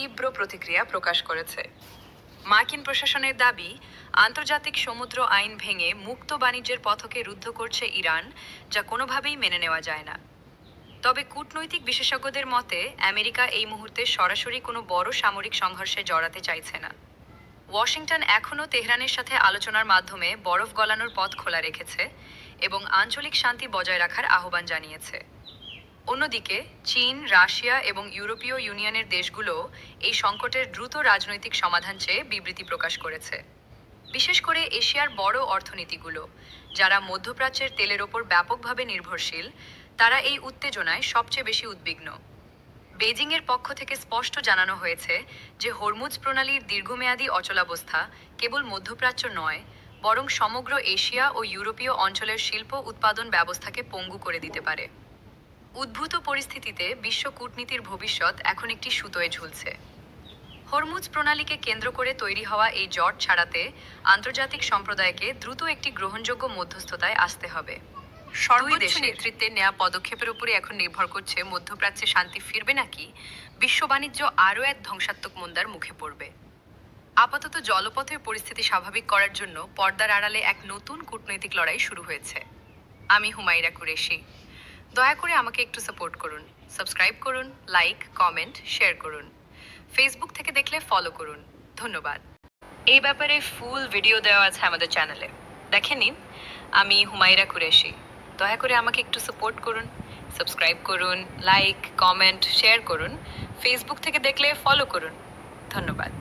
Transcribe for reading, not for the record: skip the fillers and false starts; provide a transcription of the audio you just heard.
তীব্র প্রতিক্রিয়া প্রকাশ করেছে। মার্কিন প্রশাসনের দাবি, আন্তর্জাতিক সমুদ্র আইন ভেঙে মুক্ত বাণিজ্যের পথকে রুদ্ধ করছে ইরান, যা কোনোভাবেই মেনে নেওয়া যায় না। তবে কূটনৈতিক বিশেষজ্ঞদের মতে আমেরিকা এই মুহূর্তে সরাসরি কোনো বড় সামরিক সংঘর্ষে জড়াতে চাইছে না। ওয়াশিংটন এখনও তেহরানের সাথে আলোচনার মাধ্যমে বরফ গলানোর পথ খোলা রেখেছে এবং আঞ্চলিক শান্তি বজায় রাখার আহ্বান জানিয়েছে। অন্যদিকে চীন, রাশিয়া এবং ইউরোপীয় ইউনিয়নের দেশগুলো এই সংকটের দ্রুত রাজনৈতিক সমাধান চেয়ে বিবৃতি প্রকাশ করেছে। বিশেষ করে এশিয়ার বড় অর্থনীতিগুলো, যারা মধ্যপ্রাচ্যের তেলের ওপর ব্যাপকভাবে নির্ভরশীল, তারা এই উত্তেজনায় সবচেয়ে বেশি উদ্বিগ্ন। বেজিংয়ের পক্ষ থেকে স্পষ্ট জানানো হয়েছে যে হরমুজ প্রণালীর দীর্ঘমেয়াদী অচলাবস্থা কেবল মধ্যপ্রাচ্য নয়, বরং সমগ্র এশিয়া ও ইউরোপীয় অঞ্চলের শিল্প উৎপাদন ব্যবস্থাকে পঙ্গু করে দিতে পারে। উদ্ভূত পরিস্থিতিতে বিশ্ব কূটনীতির ভবিষ্যৎ এখন একটি সুতোয় ঝুলছে। হরমুজ প্রণালীকে কেন্দ্র করে তৈরি হওয়া এই জট ছাড়াতে আন্তর্জাতিক সম্প্রদায়কে দ্রুত একটি গ্রহণযোগ্য মধ্যস্থতায় আসতে হবে। সর্বদেশ নেতৃত্বের নেওয়া পদক্ষেপের উপরে এখন নির্ভর করছে মধ্যপ্রাচ্যে শান্তি ফিরবে নাকি বিশ্ব বাণিজ্য আরও এক ধ্বংসাত্মক মন্দার মুখে পড়বে। আপাতত জলপথের পরিস্থিতি স্বাভাবিক করার জন্য পর্দার আড়ালে এক নতুন কূটনৈতিক লড়াই শুরু হয়েছে। আমি হুমায়রা কুরেশি। দয়া করে আমাকে একটু সাপোর্ট করুন, সাবস্ক্রাইব করুন, লাইক, কমেন্ট, শেয়ার করুন। ফেসবুক থেকে দেখলে ফলো করুন। ধন্যবাদ। এই ব্যাপারে ফুল ভিডিও দেওয়া আছে আমাদের চ্যানেলে, দেখে নিন। আমি হুমায়রা কুরেশি। দয়া করে আমাকে একটু সাপোর্ট করুন, সাবস্ক্রাইব করুন, লাইক, কমেন্ট, শেয়ার করুন। ফেসবুক থেকে দেখলে ফলো করুন। ধন্যবাদ।